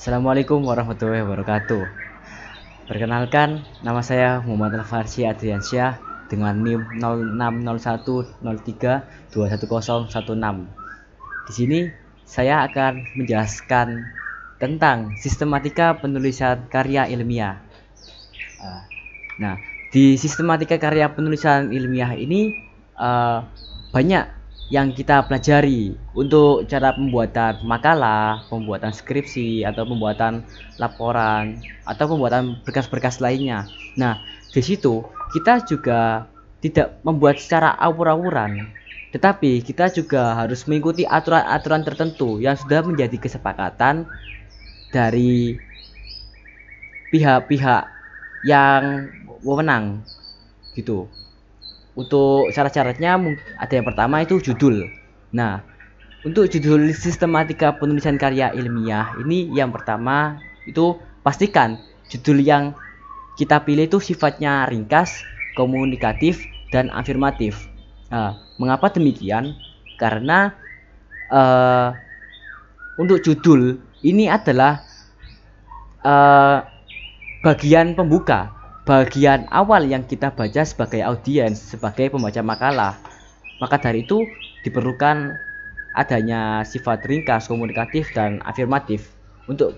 Assalamualaikum warahmatullahi wabarakatuh. Perkenalkan, nama saya Muhammad Al-Farsi Adriansyah dengan NIM 060103210116. Di sini saya akan menjelaskan tentang sistematika penulisan karya ilmiah. Nah, di sistematika karya penulisan ilmiah ini banyak yang kita pelajari untuk cara pembuatan makalah, pembuatan skripsi, atau pembuatan laporan, atau pembuatan berkas-berkas lainnya. Nah, di situ kita juga tidak membuat secara awur-awuran, tetapi kita juga harus mengikuti aturan-aturan tertentu yang sudah menjadi kesepakatan dari pihak-pihak yang wewenang gitu. Untuk syarat-syaratnya ada yang pertama itu judul. Nah, untuk judul sistematika penulisan karya ilmiah ini yang pertama itu pastikan judul yang kita pilih itu sifatnya ringkas, komunikatif, dan afirmatif. Nah, mengapa demikian? Karena untuk judul ini adalah bagian pembuka, bagian awal yang kita baca sebagai audiens, sebagai pembaca makalah. Maka dari itu diperlukan adanya sifat ringkas, komunikatif, dan afirmatif untuk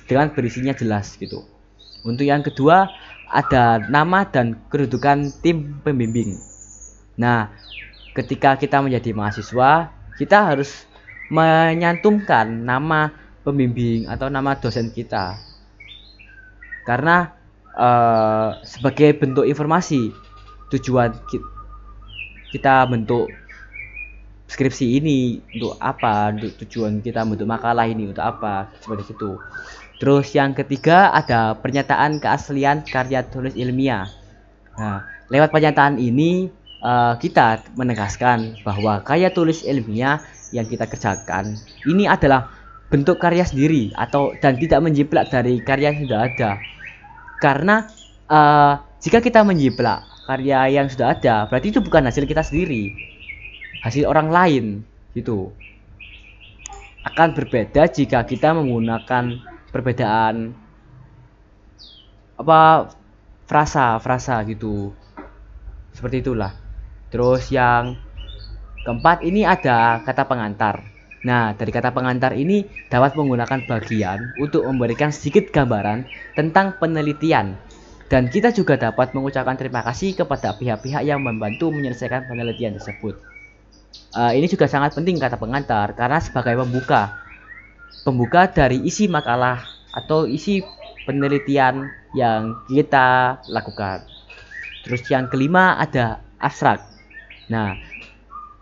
dengan berisinya jelas gitu. Untuk yang kedua ada nama dan kedudukan tim pembimbing. Nah, ketika kita menjadi mahasiswa, kita harus menyantumkan nama pembimbing atau nama dosen kita, karena sebagai bentuk informasi tujuan kita bentuk skripsi ini untuk apa, untuk tujuan kita bentuk makalah ini untuk apa, seperti itu. Terus yang ketiga ada pernyataan keaslian karya tulis ilmiah. Nah, lewat pernyataan ini kita menegaskan bahwa karya tulis ilmiah yang kita kerjakan ini adalah bentuk karya sendiri dan tidak menjiplak dari karya yang sudah ada. Karena jika kita menjiplak karya yang sudah ada, berarti itu bukan hasil kita sendiri, hasil orang lain gitu. Akan berbeda jika kita menggunakan perbedaan frasa gitu, seperti itulah. Terus yang keempat ini ada kata pengantar. Nah, dari kata pengantar ini dapat menggunakan bagian untuk memberikan sedikit gambaran tentang penelitian. Dan kita juga dapat mengucapkan terima kasih kepada pihak-pihak yang membantu menyelesaikan penelitian tersebut. Ini juga sangat penting kata pengantar karena sebagai pembuka dari isi makalah atau isi penelitian yang kita lakukan. Terus yang kelima ada abstrak. Nah,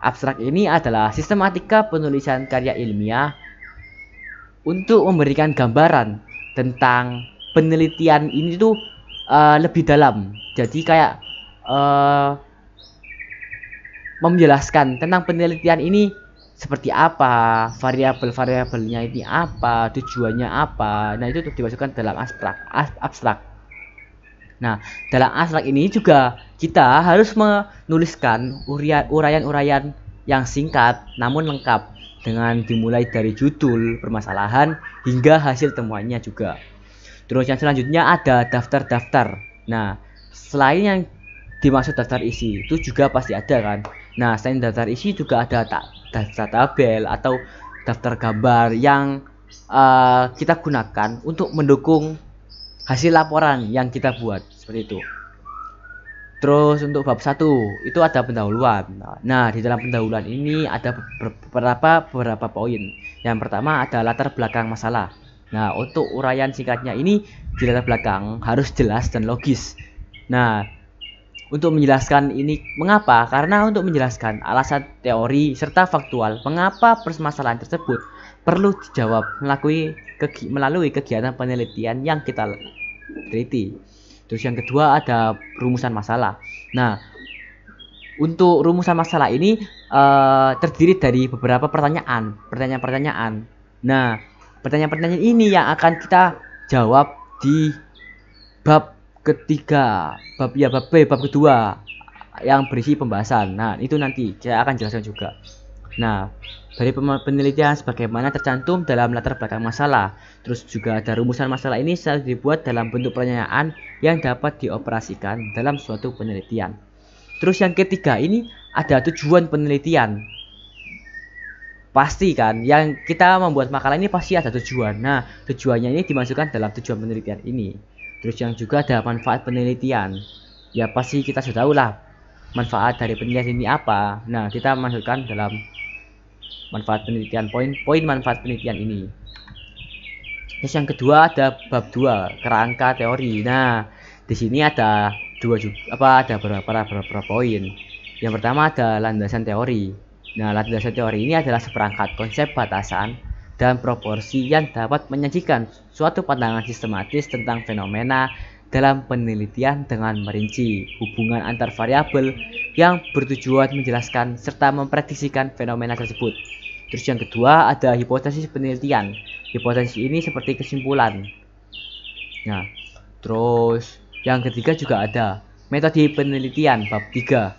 abstrak ini adalah sistematika penulisan karya ilmiah untuk memberikan gambaran tentang penelitian ini tuh lebih dalam. Jadi kayak menjelaskan tentang penelitian ini seperti apa, variabel-variabelnya ini apa, tujuannya apa. Nah, itu dimasukkan dalam abstrak. Nah, dalam abstrak ini juga kita harus menuliskan uraian-uraian yang singkat namun lengkap, dengan dimulai dari judul permasalahan hingga hasil temuannya juga. Terus yang selanjutnya ada daftar-daftar. Nah, selain yang dimaksud daftar isi itu juga pasti ada kan. Nah, selain daftar isi juga ada daftar tabel atau daftar gambar yang kita gunakan untuk mendukung hasil laporan yang kita buat, seperti itu. Terus untuk bab 1 itu ada pendahuluan. Nah, di dalam pendahuluan ini ada beberapa poin. Yang pertama ada latar belakang masalah. Nah, untuk uraian singkatnya ini di latar belakang harus jelas dan logis. Nah, untuk menjelaskan ini mengapa? Karena untuk menjelaskan alasan teori serta faktual mengapa permasalahan tersebut perlu dijawab melalui kegiatan penelitian yang kita teliti. Terus yang kedua ada rumusan masalah. Nah, untuk rumusan masalah ini terdiri dari beberapa pertanyaan-pertanyaan. Nah, pertanyaan-pertanyaan ini yang akan kita jawab di bab ketiga, bab kedua yang berisi pembahasan. Nah, itu nanti saya akan jelaskan juga. Nah, dari penelitian sebagaimana tercantum dalam latar belakang masalah. Terus juga ada rumusan masalah ini selalu dibuat dalam bentuk pertanyaan yang dapat dioperasikan dalam suatu penelitian. Terus yang ketiga ini ada tujuan penelitian. Pasti kan, yang kita membuat makalah ini pasti ada tujuan. Nah, tujuannya ini dimasukkan dalam tujuan penelitian ini. Terus yang juga ada manfaat penelitian. Ya pasti kita sudah tahu lah manfaat dari penelitian ini apa. Nah, kita masukkan dalam manfaat penelitian, poin-poin manfaat penelitian ini. Terus yang kedua ada bab 2, kerangka teori. Nah, di sini ada ada beberapa poin. Yang pertama ada landasan teori. Nah, landasan teori ini adalah seperangkat konsep batasan dan proporsi yang dapat menyajikan suatu pandangan sistematis tentang fenomena dalam penelitian dengan merinci hubungan antar variabel yang bertujuan menjelaskan serta memprediksikan fenomena tersebut. Terus yang kedua ada hipotesis penelitian. Hipotesis ini seperti kesimpulan. Nah, terus yang ketiga juga ada metode penelitian bab 3.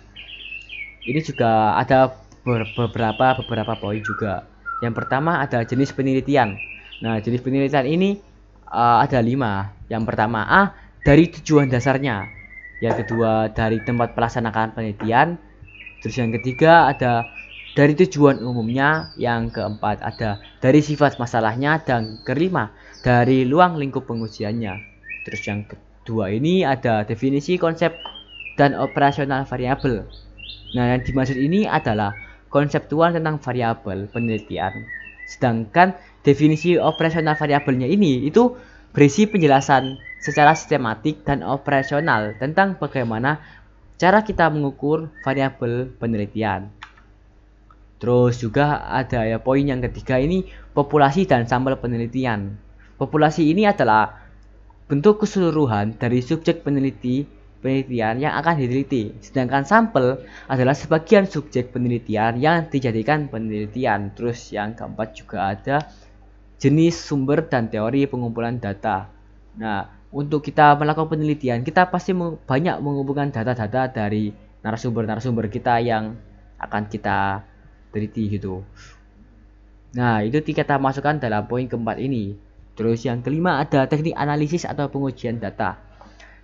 Ini juga ada beberapa poin juga. Yang pertama ada jenis penelitian. Nah, jenis penelitian ini ada 5. Yang pertama dari tujuan dasarnya. Yang kedua dari tempat pelaksanaan penelitian. Terus yang ketiga ada dari tujuan umumnya. Yang keempat ada dari sifat masalahnya. Dan kelima dari luang lingkup pengujiannya. Terus yang kedua ini ada definisi konsep dan operasional variabel. Nah, yang dimaksud ini adalah konseptual tentang variabel penelitian. Sedangkan definisi operasional variabelnya ini itu berisi penjelasan secara sistematik dan operasional tentang bagaimana cara kita mengukur variabel penelitian. Terus juga ada ya poin yang ketiga ini populasi dan sampel penelitian. Populasi ini adalah bentuk keseluruhan dari subjek penelitian yang akan diteliti, sedangkan sampel adalah sebagian subjek penelitian yang dijadikan penelitian. Terus yang keempat juga ada jenis sumber dan teori pengumpulan data. Nah, untuk kita melakukan penelitian, kita pasti banyak mengumpulkan data-data dari narasumber-narasumber kita yang akan kita teliti gitu. Nah, itu kita masukkan dalam poin keempat ini. Terus yang kelima ada teknik analisis atau pengujian data.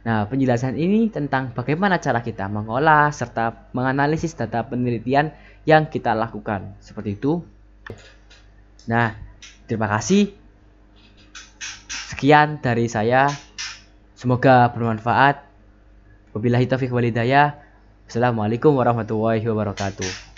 Nah, penjelasan ini tentang bagaimana cara kita mengolah serta menganalisis data penelitian yang kita lakukan. Seperti itu. Nah, terima kasih. Sekian dari saya. Semoga bermanfaat. Wabillahi taufiq wal hidayah. Assalamualaikum warahmatullahi wabarakatuh.